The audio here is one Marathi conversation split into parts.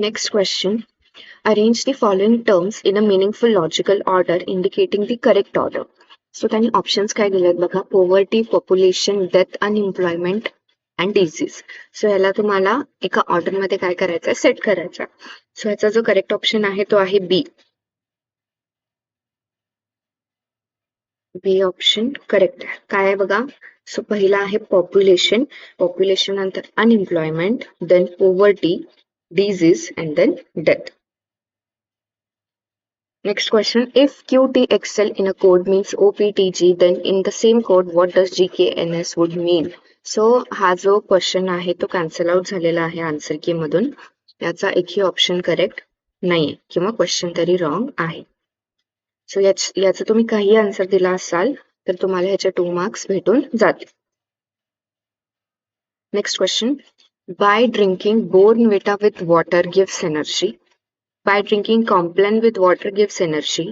Next question. Arrange the following terms in a meaningful logical order indicating the correct order. So त्यांनी ऑप्शन्स काय दिलेत बघा, poverty, population, death, unemployment and disease. So ह्याला तुम्हाला एका ऑर्डर मध्ये काय करायचं, सेट करायचं. सो ह्याचा जो करेक्ट ऑप्शन आहे तो आहे बी. बी ऑप्शन करेक्ट आहे. काय आहे बघा, सो पहिला आहे पॉप्युलेशन, पॉप्युलेशन नंतर unemployment, then poverty, disease and then death. Next question. If QTXL in a code means OPTG, then in the same code what does GKNS would mean? So हा जो क्वेश्चन आहे तो कॅन्सल आउट झालेला आहे आन्सर की मधून. याचा एकही ऑप्शन करेक्ट नाहीये किंवा क्वेश्चन तरी रॉंग आहे. सो याचा तुम्ही काही आन्सर दिला असाल तर तुम्हाला ह्याचे 2 मार्क्स भेटून जातील. Next question. By drinking Bournvita with water gives energy. By drinking Complan with water gives energy.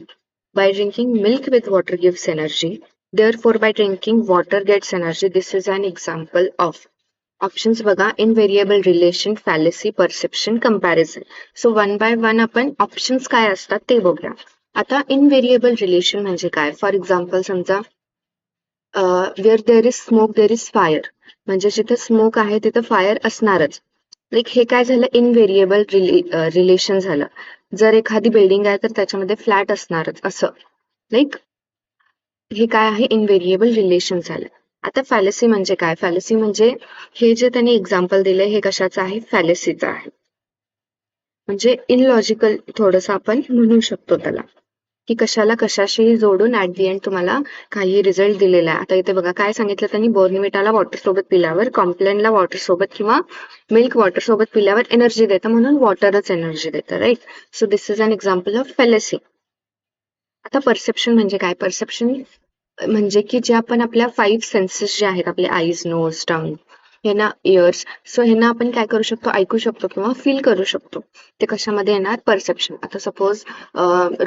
By drinking milk with water gives energy. Therefore, by drinking water gets energy. This is an example of. Options बघा, invariable relation, fallacy, perception, comparison. So one by one आपण options काय असतात ते बघूया. आता invariable relation म्हणजे काय? For example, समजा where there is smoke there is fire. म्हणजे जिथे स्मोक आहे तिथे फायर असणारच. लाईक हे काय झालं, इनव्हेरिएबल रिलेशन झालं. जर एखादी बिल्डिंग आहे तर त्याच्यामध्ये फ्लॅट असणारच असं. लाईक हे काय आहे, इनव्हेरिएबल रिलेशन झालं. आता फॅलेसी म्हणजे काय? फॅलेसी म्हणजे हे जे त्यांनी एक्झाम्पल दिले हे कशाचं आहे, फॅलेसीचं आहे. म्हणजे इनलॉजिकल थोडंसं आपण म्हणू शकतो त्याला, की कशाला कशाशी जोडून ऍट दी एंड तुम्हाला काही रिझल्ट दिलेला आहे. आता इथे बघा काय सांगितलं त्यांनी, बोर्नव्हिटाला वॉटर सोबत पिल्यावर, कॉम्प्लेनला वॉटर सोबत किंवा मिल्क वॉटर सोबत पिल्यावर एनर्जी देतं, म्हणून वॉटरच एनर्जी देतं, right. So this is an example of fallacy. आता परसेप्शन म्हणजे काय? परसेप्शन म्हणजे की जे आपण आपल्या 5 सेन्सेस जे आहेत, आपले आईज, नोज, टंग, हे ना, इयर्स, सो हे ना आपण काय करू शकतो, ऐकू शकतो किंवा फील करू शकतो. ते कशामध्ये येणार, परसेप्शन. आता suppose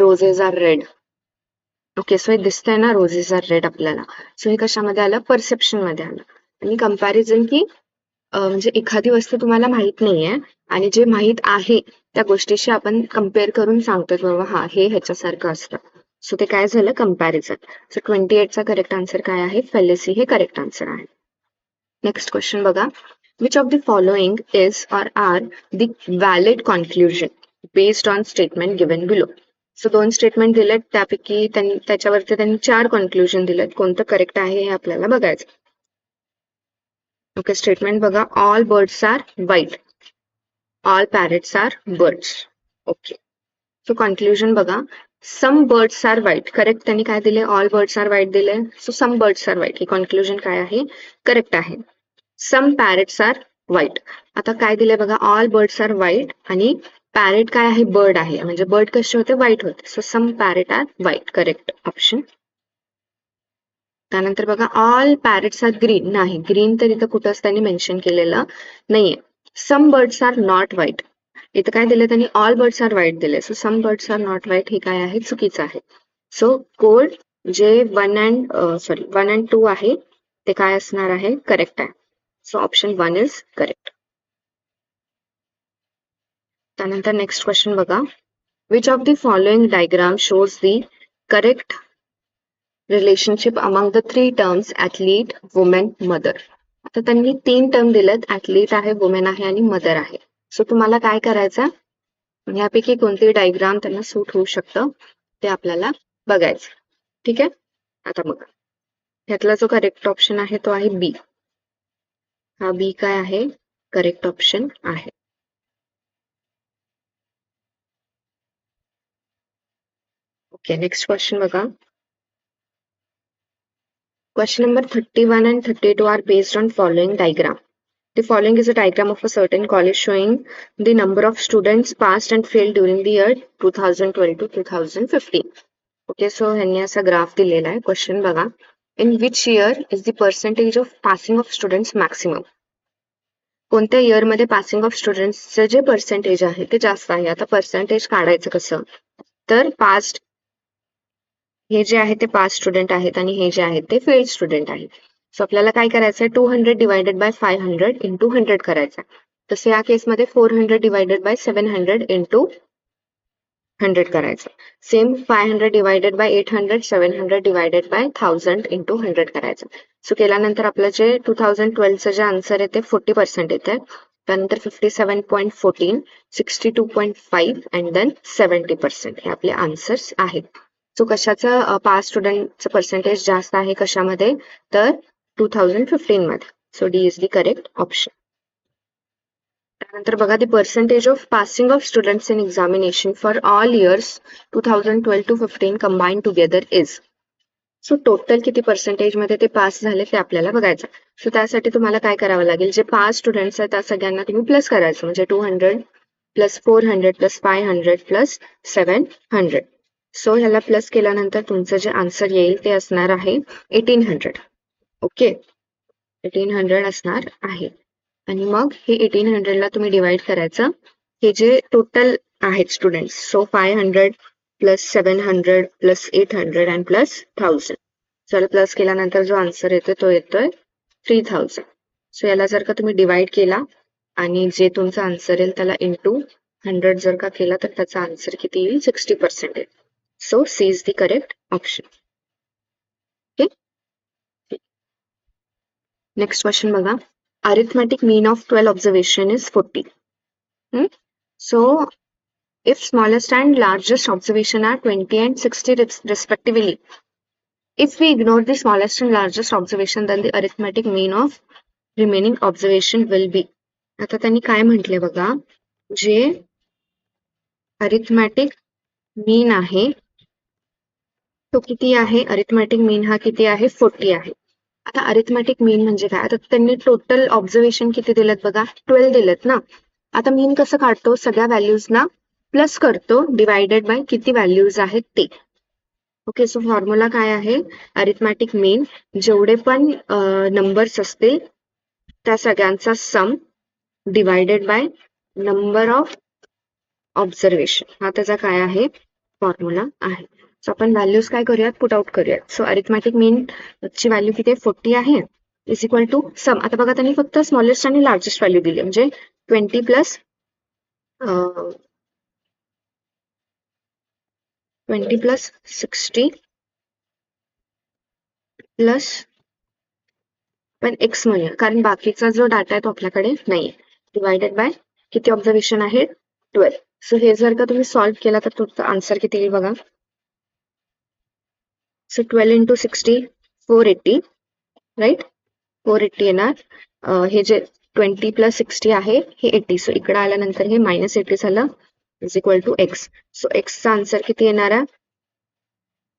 roses are red. Okay, so हे दिसतंय ना, रोजेस आर रेड आपल्याला. सो हे कशामध्ये आलं, परसेप्शन मध्ये आलं. आणि कंपॅरिझन की म्हणजे एखादी वस्तू तुम्हाला माहित नाहीये आणि जे माहित आहे त्या गोष्टीशी आपण कम्पेअर करून सांगतोय बाबा हा हे ह्याच्यासारखं असतं. सो ते काय झालं, कंपॅरिझन. सो 28चा करेक्ट आन्सर काय आहे, फॅलेसी हे करेक्ट आन्सर आहे. नेक्स्ट क्वेश्चन बघा. Which of the following is or are the valid conclusion based on statement given below. So 2 statement दिलेत, त्यापैकी त्याच्यावरती त्यांनी 4 कॉन्क्लुजन दिलेत. कोणतं करेक्ट आहे हे आपल्याला बघायचं. ओके, स्टेटमेंट बघा. All birds are white, all parrots are birds. Okay, so conclusion बघा. Some birds are white, correct. त्यांनी काय दिले, ऑल बर्ड्स आर व्हाईट दिले. So some birds are white, ही कॉन्क्लुजन काय आहे, करेक्ट आहे. Some parrots are white. आता काय दिले बघा, ऑल बर्ड्स आर व्हाईट आणि पॅरेट काय आहे, बर्ड आहे, म्हणजे बर्ड कसे होते, व्हाईट होते. So some parrot are white, correct option. त्यानंतर बघा, ऑल पॅरेट्स आर ग्रीन, नाही, ग्रीन तर इथं कुठंच त्यांनी मेन्शन केलेलं नाहीये. Some birds are not white, इथं काय दिलं त्यांनी, ऑल बर्ड्स आर व्हाईट दिले. So some birds are not white हे काय आहे, चुकीचं आहे. सो कोड जे 1 and 2 आहे ते काय असणार आहे, करेक्ट आहे. So option 1 is correct. त्यानंतर नेक्स्ट क्वेश्चन बघा. Which of the following diagram shows the correct relationship among the 3 terms athlete, women, mother. आता त्यांनी 3 टर्म दिलेत, ऍथलीट आहे, वुमेन आहे आणि मदर आहे. सो तुम्हाला काय करायचं, यापैकी कोणती डायग्राम त्यांना सूट होऊ शकतं ते आपल्याला बघायचं. ठीक आहे. आता बघा, ह्यातला जो करेक्ट ऑप्शन आहे तो आहे बी. हा बी काय आहे, करेक्ट ऑप्शन आहे. ओके, नेक्स्ट क्वेश्चन बघा. Question number 31 and 32 are based on following diagram. The following is a diagram of a certain college showing the number of students passed and failed during the year 2012 to 2015. Okay, so ह्यांनी असा ग्राफ दिलेला आहे. क्वेश्चन बघा. In which year is the percentage of passing of students maximum? कोणत्या इयर मध्ये पासिंग ऑफ स्टुडंट्सचे जे पर्सेंटेज आहे ते जास्त आहे. आता पर्सेंटेज काढायचं कसं, तर पास्ट हे जे आहे ते पास स्टुडंट आहेत आणि हे जे आहेत ते फेल्ड स्टुडंट आहेत. सो आपल्याला काय करायचं आहे, 200 डिवायडेड बाय 500 इंटू 100 करायचं. तसं या केसमध्ये 400 डिवायडेड बाय 700 इंटू 100 करायचं. Same 500 divided by 800, 700 divided by 1000 into 100 करायचं. सो केल्यानंतर आपलं जे 2012चं जे आन्सर आहे ते 40% येत आहे. त्यानंतर 57.14, 62.5 अँड देन 70% हे आपले आन्सर्स आहेत. सो कशाचं पास स्टुडंटचं पर्सेंटेज जास्त आहे कशामध्ये, तर 2015 मध्ये. So D is the correct option. त्यानंतर बघा, the percentage of passing of students in examination for all ears 2012 to 15 combine together is. So total किती पर्सेंटेज मध्ये ते पास झाले ते आपल्याला बघायचं. सो त्यासाठी तुम्हाला काय करावं लागेल, जे 5 स्टुडंट्स आहेत त्या सगळ्यांना तुम्ही प्लस करायचं. म्हणजे 200 प्लस 400 प्लस 500 प्लस 700. सो ह्याला प्लस केल्यानंतर तुमचं जे आन्सर येईल ते असणार आहे 1800. ओके, 1800 असणार आहे. आणि मग हे 1800 ला तुम्ही डिवाइड करायचं. हे जे टोटल आहेत students, so 500 plus 700 plus 800 and plus 1000. So plus केल्यानंतर जो आन्सर येतोय तो येतोय 3000. सो याला जर का तुम्ही डिवाइड केला आणि जे तुमचा आन्सर येईल त्याला इंटू 100 जर का केला तर त्याचा आन्सर किती येईल, 60% येईल. So C is the correct option. Okay, next question बघा. Arithmetic mean of 12 observation is 40. So, if smallest and largest observation are 20 and 60 respectively, if we ignore the smallest and largest observation, then the arithmetic mean of remaining observation will be. आता त्यांनी काय म्हटले बघा, जे arithmetic mean आहे तो किती आहे, arithmetic mean हा किती आहे, 40 आहे. आता अरिथमॅटिक मीन म्हणजे काय, आता त्यांनी टोटल ऑब्झर्वेशन किती दिलेत बघा, 12 दिलेत ना. आता मीन कसं काढतो, सगळ्या व्हॅल्यूजना प्लस करतो डिवायडेड बाय किती व्हॅल्यूज आहेत ते. ओके, सो फॉर्म्युला काय आहे, अरिथमॅटिक मीन जेवढे पण नंबर्स असतील त्या सगळ्यांचा sum divided by number of observation, हा त्याचा काय आहे फॉर्म्युला आहे. सो आपण व्हॅल्यूज काय करूयात, पुट आउट करूयात. सो अरिथमॅटिक मीन ची व्हॅल्यू किती, 40 आहे, इज इक्वल टू सम. आता बघा त्यांनी फक्त स्मॉलेस्ट आणि लार्जेस्ट व्हॅल्यू दिली, म्हणजे 20 प्लस 60 प्लस पण एक्स म्हणूया, कारण बाकीचा जो डाटा आहे तो आपल्याकडे नाहीये. डिवायडेड बाय किती ऑब्झर्वेशन आहे, 12. सो हे जर का तुम्ही सॉल्व्ह केला तर तुमचा आन्सर किती येईल बघा. सो 12 into 60, 480, राईट, 480 येणार. हे जे 20 प्लस 60 आहे हे 80. सो इकडे आल्यानंतर हे -80 झालं, is equal to x. So एक्सचा आन्सर किती येणार आहे,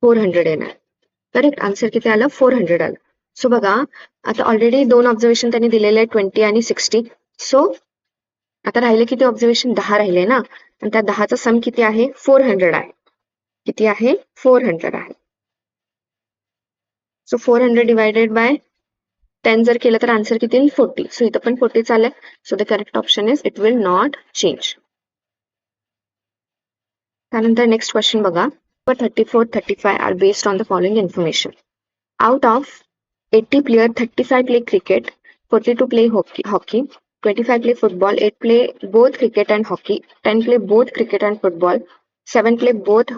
400 येणार. करेक्ट, आन्सर किती आलं, 400 आलं. सो बघा, आता ऑलरेडी 2 ऑब्झर्वेशन त्यांनी दिलेले आहे, 20 आणि 60. सो आता राहिले किती ऑब्झर्वेशन, 10 राहिले ना, आणि त्या 10चा सम किती आहे, 400 आहे. किती आहे, 400 आहे. सो 400 डिवायडेड बाय 10 जर केलं तर आन्सर किती येईल, 40. सो इथं पण 40 चाललंय. So the correct option is it will not change. त्यानंतर नेक्स्ट क्वेश्चन बघा. 34, 35 are based on the following information. Out of 80 players, 35 play cricket, 42 play hockey, 25 play football, 8 play both cricket and hockey, 10 play both cricket and football, 7 play both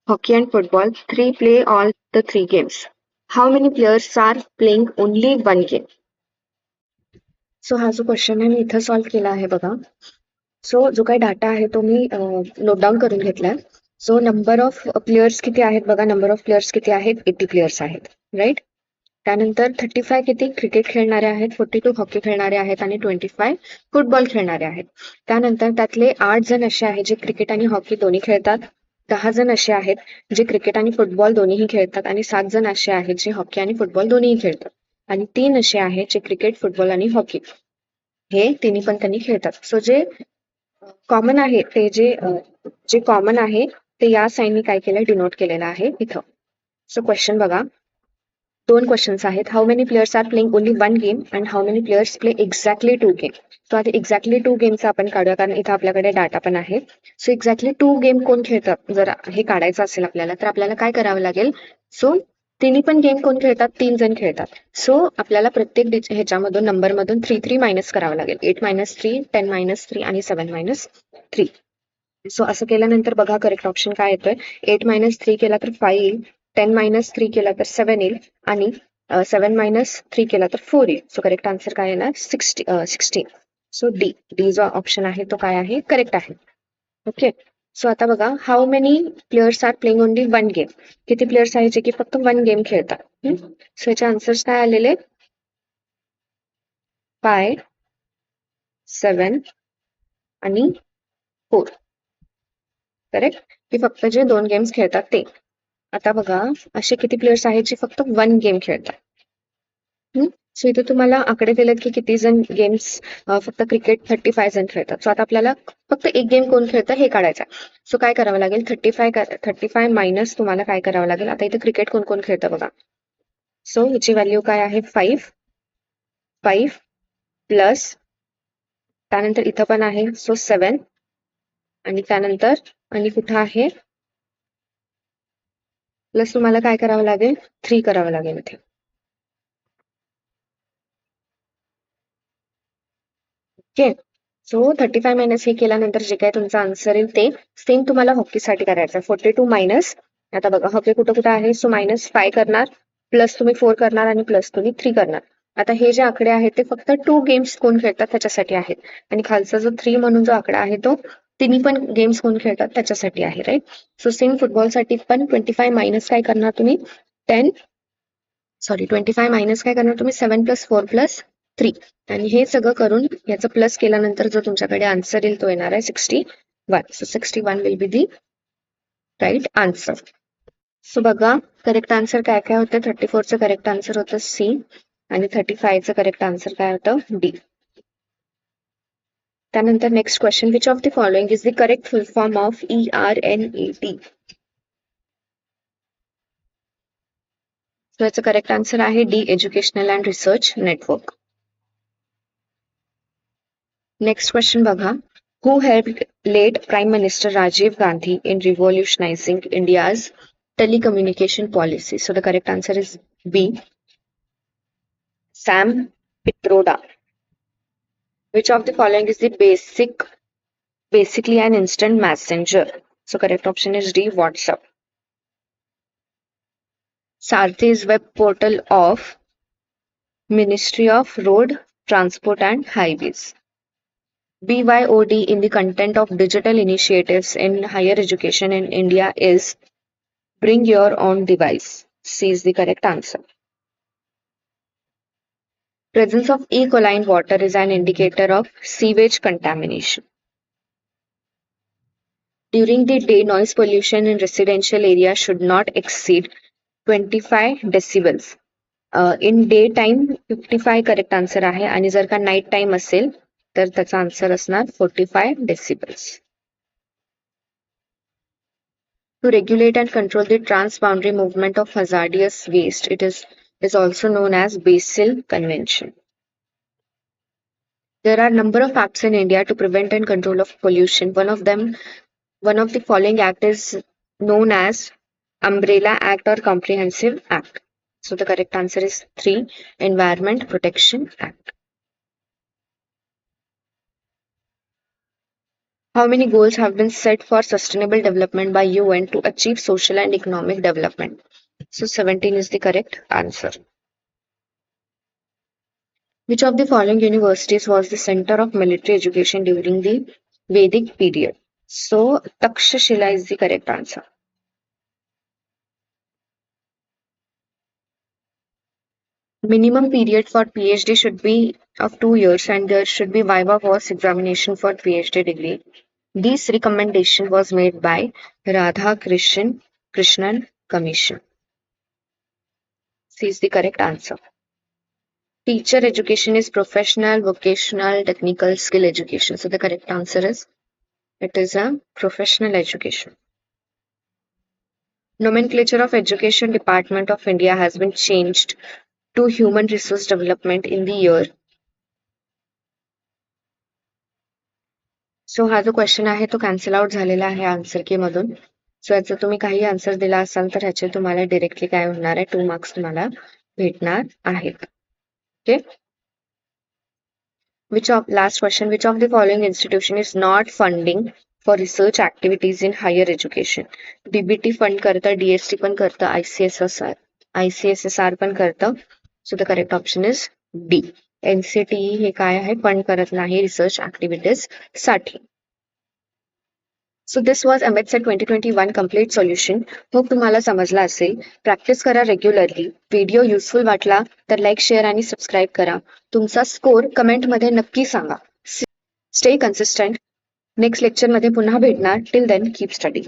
hockey and football, 3 play all the 3 games. How many players are playing only one game? So हा जो क्वेश्चन आहे मी इथं सॉल्व्ह केला आहे बघा. सो जो काही डाटा आहे तो मी नोट डाऊन करून घेतलाय. सो नंबर ऑफ प्लेयर्स किती आहेत बघा, नंबर ऑफ प्लेयर्स किती आहेत, 80 प्लेयर्स आहेत, राईट. त्यानंतर 35 किती क्रिकेट खेळणारे आहेत, 42 हॉकी खेळणारे आहेत आणि 25 फुटबॉल खेळणारे आहेत. त्यानंतर त्यातले 8 जण असे आहेत जे क्रिकेट आणि हॉकी दोन्ही खेळतात, 10 जण असे आहेत जे क्रिकेट आणि फुटबॉल दोन्हीही खेळतात आणि 7 जण असे आहेत जे हॉकी आणि फुटबॉल दोन्हीही खेळतात आणि 3 असे आहेत जे क्रिकेट, फुटबॉल आणि हॉकी हे तिन्ही पण त्यांनी खेळतात. सो जे कॉमन आहे ते जे कॉमन आहे ते या साईननी काय केलंय, डिनोट केलेलं आहे इथं. सो क्वेश्चन बघा, 2 क्वेश्चन्स आहेत. How many players are playing only 1 game and how many players play exactly 2 game. So आता एक्झॅक्टली 2 गेमचा आपण काढूया कारण इथं आपल्याकडे डाटा पण आहे. सो एक्झॅक्टली 2 गेम कोण खेळतात जर हे काढायचं असेल आपल्याला तर आपल्याला काय करावं लागेल. सो तिन्ही पण गेम कोण खेळतात? 3 जण खेळतात. सो आपल्याला प्रत्येक ह्याच्यामधून नंबरमधून 3 मायनस करावं लागेल. 8 - 3, 10 - 3 आणि 7 - 3. सो असं केल्यानंतर बघा करेक्ट ऑप्शन काय येतोय. 8 - 3 केला तर 5 येईल, 10 - 3 केला तर 7 येईल आणि 7 - 3 केला तर 4 येईल. सो करेक्ट आन्सर काय येणार? 16. सो डी जो ऑप्शन आहे तो काय आहे? करेक्ट आहे. ओके. सो आता बघा, how many players are playing only one game. किती प्लेयर्स आहेत जे की फक्त वन गेम खेळतात? सो याचे आन्सर्स काय आलेले? 5, 7 आणि 4. करेक्ट. की फक्त जे 2 गेम्स खेळतात ते. आता बघा, असे किती प्लेयर्स आहेत जे फक्त वन गेम खेळतात? सो इथे तुम्हाला आकडे दिलेत की किती जण गेम्स, फक्त क्रिकेट 35 जण खेळतात. सो आता आपल्याला फक्त एक गेम कोण खेळतं हे काढायचं आहे. सो काय करावं लागेल? 35 मायनस तुम्हाला काय करावं लागेल? आता इथे क्रिकेट कोण कोण खेळतं बघा. सो ह्याची व्हॅल्यू काय आहे? 5 प्लस त्यानंतर इथं पण आहे सो 7 आणि त्यानंतर आणि कुठं आहे प्लस तुम्हाला काय करावं लागेल? 3 करावं लागेल इथे. ओके. सो 35 मायनस हे केल्यानंतर जे काही तुमचा आन्सर येईल ते सेम तुम्हाला हॉकीसाठी करायचं. 42 मायनस, आता बघा हॉकी कुठं कुठं आहे? सो -5 करणार, प्लस तुम्ही 4 करणार आणि प्लस तुम्ही 3 करणार. आता हे जे आकडे आहेत ते फक्त 2 गेम्स कोण खेळतात त्याच्यासाठी आहेत आणि खालचा जो 3 म्हणून जो आकडा आहे तो तिन्ही पण गेम्स कोण खेळतात त्याच्यासाठी आहे, राईट. सो सेम फुटबॉलसाठी पण 25 मायनस काय करणार तुम्ही? 25 मायनस काय करणार तुम्ही? 7 + 4 + 3 आणि हे सगळं करून याचं प्लस केल्यानंतर जो तुमच्याकडे आन्सर येईल तो येणार आहे 61. So 61 will be the right answer. So बघा करेक्ट आन्सर काय काय होतं? 34चं करेक्ट आन्सर होतं सी आणि 35चं करेक्ट आन्सर काय होतं? डी. त्यानंतर next question, which of the following is the correct full form of ERNET? So याचं करेक्ट आन्सर आहे D, educational and research network. Next question बघा, who helped late Prime Minister Rajiv Gandhi in revolutionizing India's telecommunication policy? So the correct answer is B, Sam Pitroda. Which of the following is the basically an instant messenger? So correct option is D, WhatsApp. Sarthi's web portal of Ministry of Road Transport and Highways. BYOD in the content of digital initiatives in higher education in India is bring your own device. C is the correct answer. Presence of E. coli in water is an indicator of sewage contamination. During the day, noise pollution in residential areas should not exceed 25 decibels. In daytime 55 correct answer आहे आणि जर का नाईट टाइम असेल तर त्याचा आन्सर असणार 45 decibels. To regulate and control the transboundary movement of hazardous waste, it is also known as Basel Convention. There are number of acts in India to prevent and control of pollution. One of the following act is known as Umbrella Act or Comprehensive Act. So the correct answer is 3, Environment Protection Act. How many goals have been set for sustainable development by UN to achieve social and economic development? So 17 is the correct answer. Which of the following universities was the center of military education during the Vedic period? So Takshashila is the correct answer. Minimum period for PhD should be of 2 years and there should be viva voce examination for PhD degree. This recommendation was made by Radha Krishnan Commission. C is the correct answer. Teacher education is professional, vocational, technical, skill education. So the correct answer is, it is a professional education. Nomenclature of Education Department of India has been changed to Human Resource Development in the year. So हा जो क्वेश्चन आहे तो कॅन्सल आउट झालेला आहे आन्सर की मधून. सो याचा तुम्ही काही आन्सर दिला असाल तर ह्याचे तुम्हाला डिरेक्टली काय होणार आहे 2 मार्क्स तुम्हाला भेटणार आहेत. Okay. Last question, which of the following institution is not funding for research activities in higher education? DBT fund करतं, DST पण करतं, ICSSR पण करतं. So the correct option is D. NCTE हे काय आहे, फंड करत नाही रिसर्च ऍक्टिव्हिटीज साठी. सो दिस वॉज एमएडसेट 2021 कम्प्लीट सोल्युशन. होप तुम्हाला समजला असेल. प्रॅक्टिस करा रेग्युलरली. व्हिडिओ युजफुल वाटला तर लाईक, शेअर आणि सबस्क्राईब करा. तुमचा स्कोर कमेंटमध्ये नक्की सांगा. Stay consistent. नेक्स्ट लेक्चरमध्ये पुन्हा भेटणार. Till then keep study.